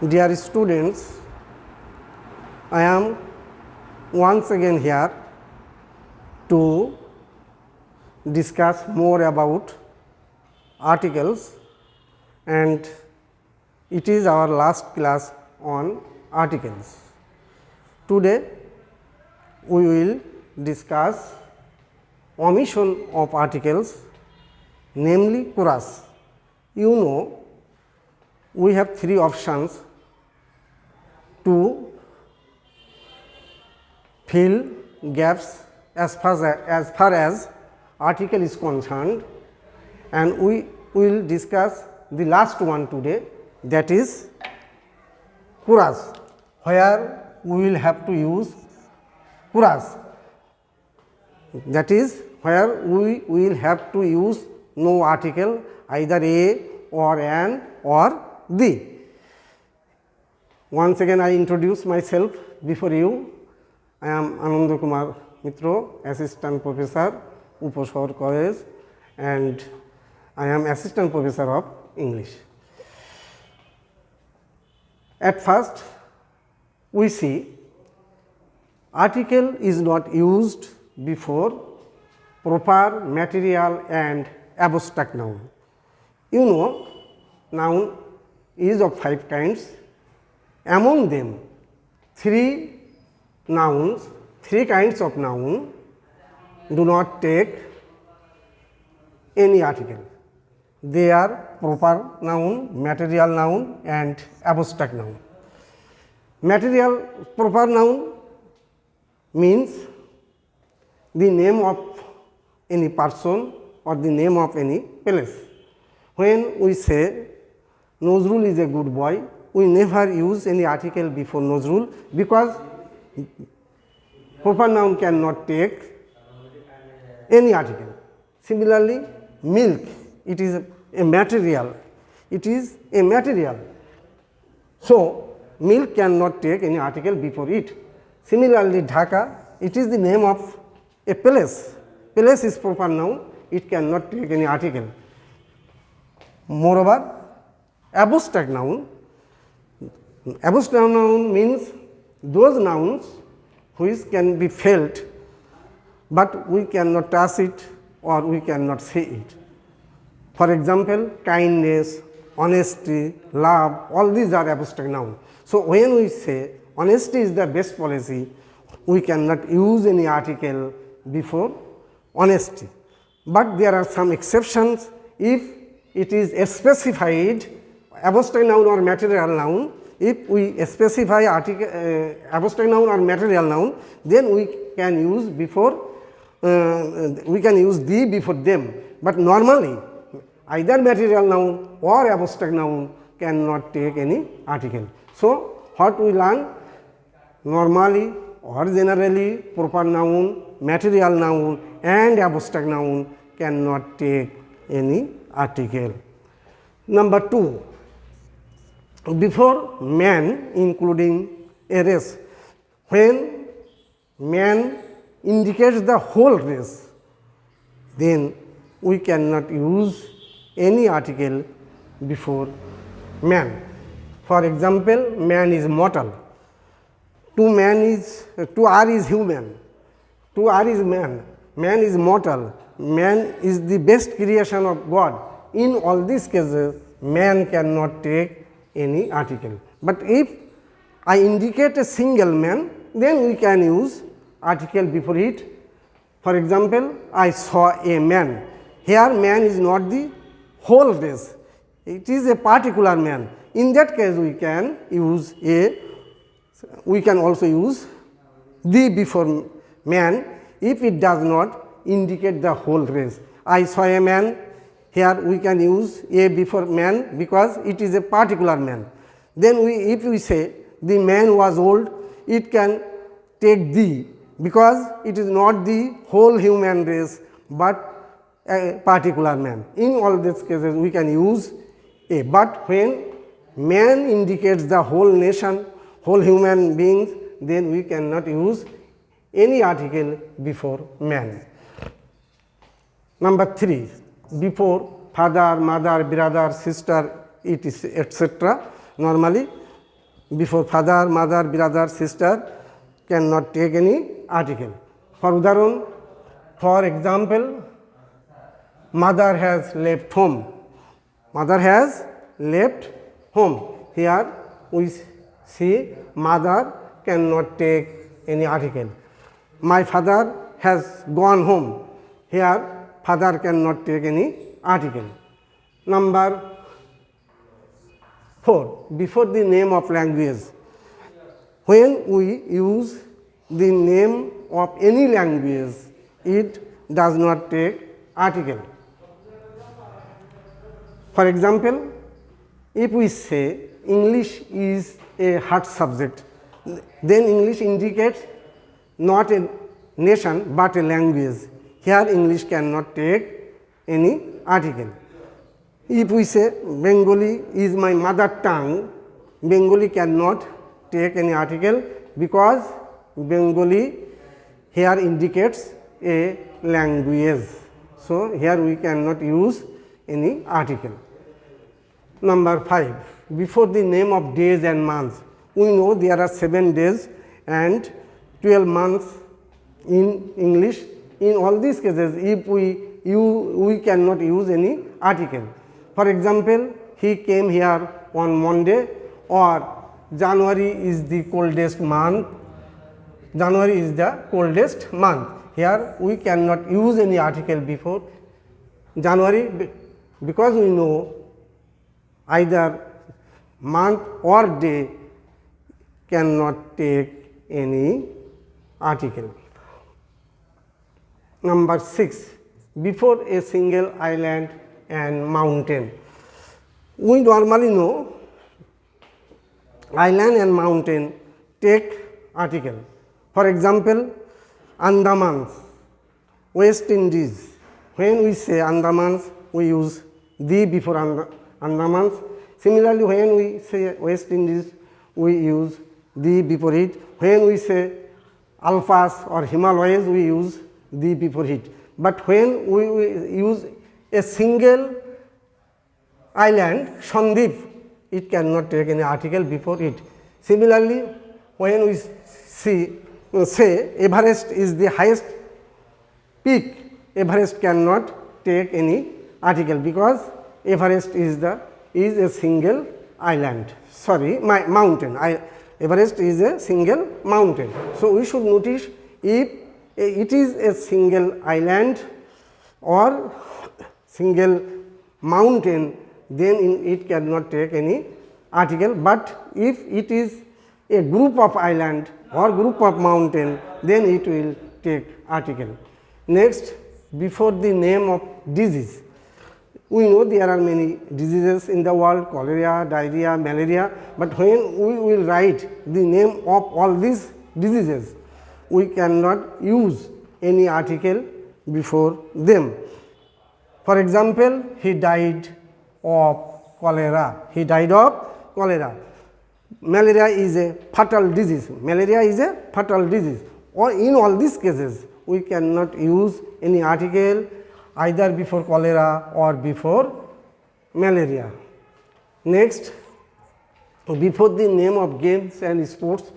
Dear students, I am once again here to discuss more about articles, and it is our last class on articles. Today we will discuss omission of articles, namely chorus. You know, we have three options to fill gaps as far as article is concerned, and we will discuss the last one today, that is chorus, where we will have to use chorus, that is where we will have to use no article, either a or an or the. Once again I introduce myself before you. I am Ananda Kumar Mitro, Assistant Professor, Upashahar College, and I am Assistant Professor of English. At first we see article is not used before proper material and abstract noun. You know, noun is of 5 kinds. Among them, 3 kinds of noun do not take any article. They are proper noun, material noun, and abstract noun. Material proper noun means the name of any person or the name of any place. When we say Nazrul is a good boy, we never use any article before Nazrul, because proper noun cannot take any article. Similarly, milk, it is a material. It is a material. So, milk cannot take any article before it. Similarly, Dhaka, it is the name of a place. Place is proper noun, it cannot take any article. Moreover, abstract noun means those nouns which can be felt, but we cannot touch it or we cannot see it. For example, kindness, honesty, love, all these are abstract nouns. So, when we say honesty is the best policy, we cannot use any article before honesty. But there are some exceptions. If it is specified abstract noun or material noun, if we specify abstract noun or material noun, then we can use the before them. But normally, either material noun or abstract noun cannot take any article. So, what we learn, normally or generally proper noun, material noun and abstract noun cannot take any article. Number 2, before man including a race, when man indicates the whole race, then we cannot use any article before man. For example, man is mortal, to R is human, to R is man, man is mortal, man is the best creation of God. In all these cases, man cannot take any article. But if I indicate a single man, then we can use article before it. For example, I saw a man. Here man is not the whole race, it is a particular man. In that case, we can also use the before man if it does not indicate the whole race. I saw a man, here we can use a before man because it is a particular man. Then if we say the man was old, it can take the, because it is not the whole human race but a particular man. In all these cases we can use a, but when man indicates the whole nation, whole human beings, then we cannot use any article before man. Number 3, before father, mother, brother, sister, etc. Normally before father, mother, brother, sister cannot take any article. For উদাহরণ, for example, mother has left home. Mother has left home. Here we see mother cannot take any article. My father has gone home. Here father cannot take any article. Number 4, before the name of language. When we use the name of any language, it does not take article. For example, if we say English is a hard subject, then English indicates not a nation but a language. Here English cannot take any article. If we say Bengali is my mother tongue, Bengali cannot take any article because Bengali here indicates a language. So here we cannot use any article. Number 5, before the name of days and months. We know there are 7 days and 12 months in English. In all these cases, if we cannot use any article. For example, he came here on Monday, or January is the coldest month. January is the coldest month. Here we cannot use any article before January because we know either month or day cannot take any article. Number 6, before a single island and mountain. We normally know island and mountain take article. For example, Andamans, West Indies. When we say Andamans, we use the before Andamans. Similarly, when we say West Indies, we use the before it. When we say Alphas or Himalayas, we use the before it. But when we use a single island, Shandip, it cannot take any article before it. Similarly, when we say Everest is the highest peak, Everest cannot take any article because Everest is a single island. Sorry, mountain. Everest is a single mountain. So we should notice if it is a single island or single mountain, then it cannot take any article. But if it is a group of island or group of mountain, then it will take article. Next, before the name of disease. We know there are many diseases in the world, cholera, diarrhea, malaria, but when we will write the name of all these diseases, we cannot use any article before them. For example, he died of cholera. He died of cholera. Malaria is a fatal disease. Malaria is a fatal disease. Or in all these cases, we cannot use any article either before cholera or before malaria. Next, before the name of games and sports,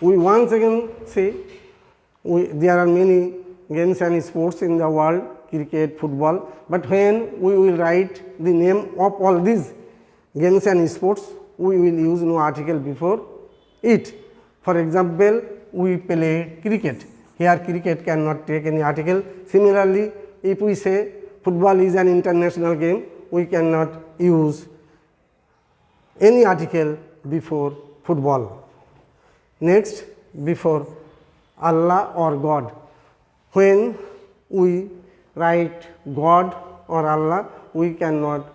we once again say there are many games and sports in the world, cricket, football, but when we will write the name of all these games and sports, we will use no article before it. For example, we play cricket. Here cricket cannot take any article. Similarly, if we say football is an international game, we cannot use any article before football. Next, before Allah or God. When we write God or Allah, we cannot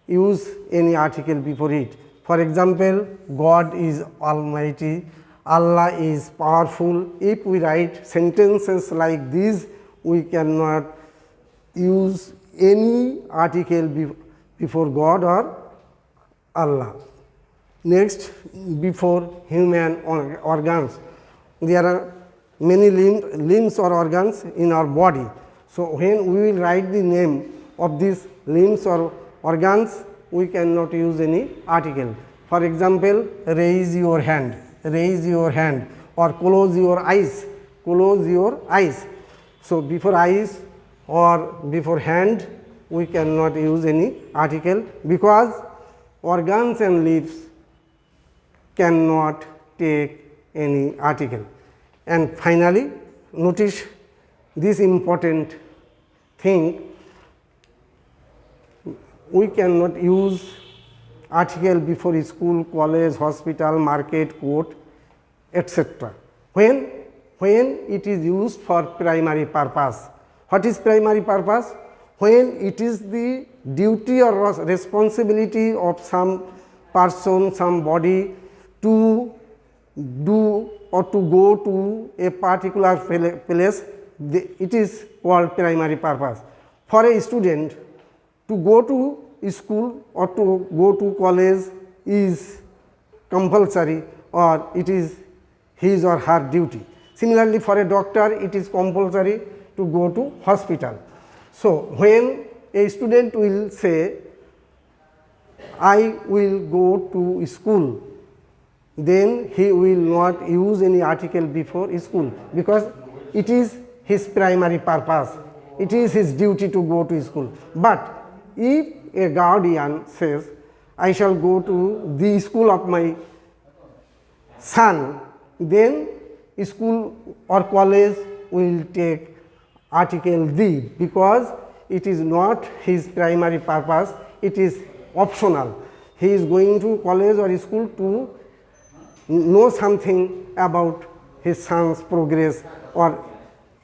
use any article before it. For example, God is almighty, Allah is powerful. If we write sentences like these, we cannot use any article before God or Allah. Next, before human organs. There are many limbs or organs in our body. So when we will write the name of these limbs or organs, we cannot use any article. For example, raise your hand, or close your eyes, So before eyes or before hand, we cannot use any article because organs and lips cannot take any article. And finally, notice this important thing, we cannot use article before school, college, hospital, market, court, etc. When it is used for primary purpose. What is primary purpose? When it is the duty or responsibility of some person, somebody to do or to go to a particular place, it is called primary purpose. For a student to go to school or to go to college is compulsory, or it is his or her duty. Similarly, for a doctor, it is compulsory to go to hospital. So when a student will say, I will go to school, then he will not use any article before school, because it is his primary purpose. It is his duty to go to school. But if a guardian says, I shall go to the school of my son, then school or college will take article the, because it is not his primary purpose, it is optional. He is going to college or school to know something about his son's progress or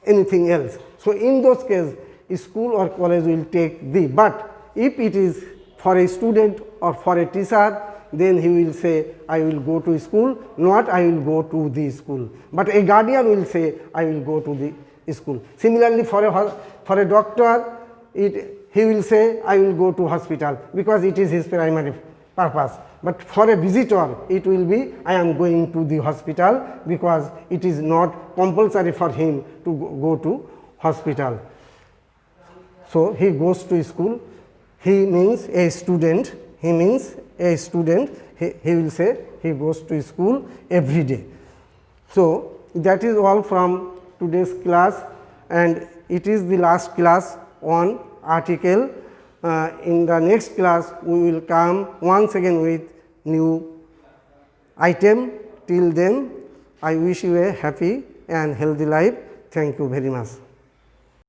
anything else. So in those cases, school or college will take the. But if it is for a student or for a teacher, then he will say, I will go to school, not I will go to the school. But a guardian will say, I will go to the school. Similarly, for a doctor, he will say, I will go to hospital, because it is his primary purpose. But for a visitor, it will be, I am going to the hospital, because it is not compulsory for him to go to hospital. So he goes to school. He means a student. He will say he goes to school every day. So that is all from today's class, and it is the last class on article. In the next class, we will come once again with new item. Till then, I wish you a happy and healthy life. Thank you very much.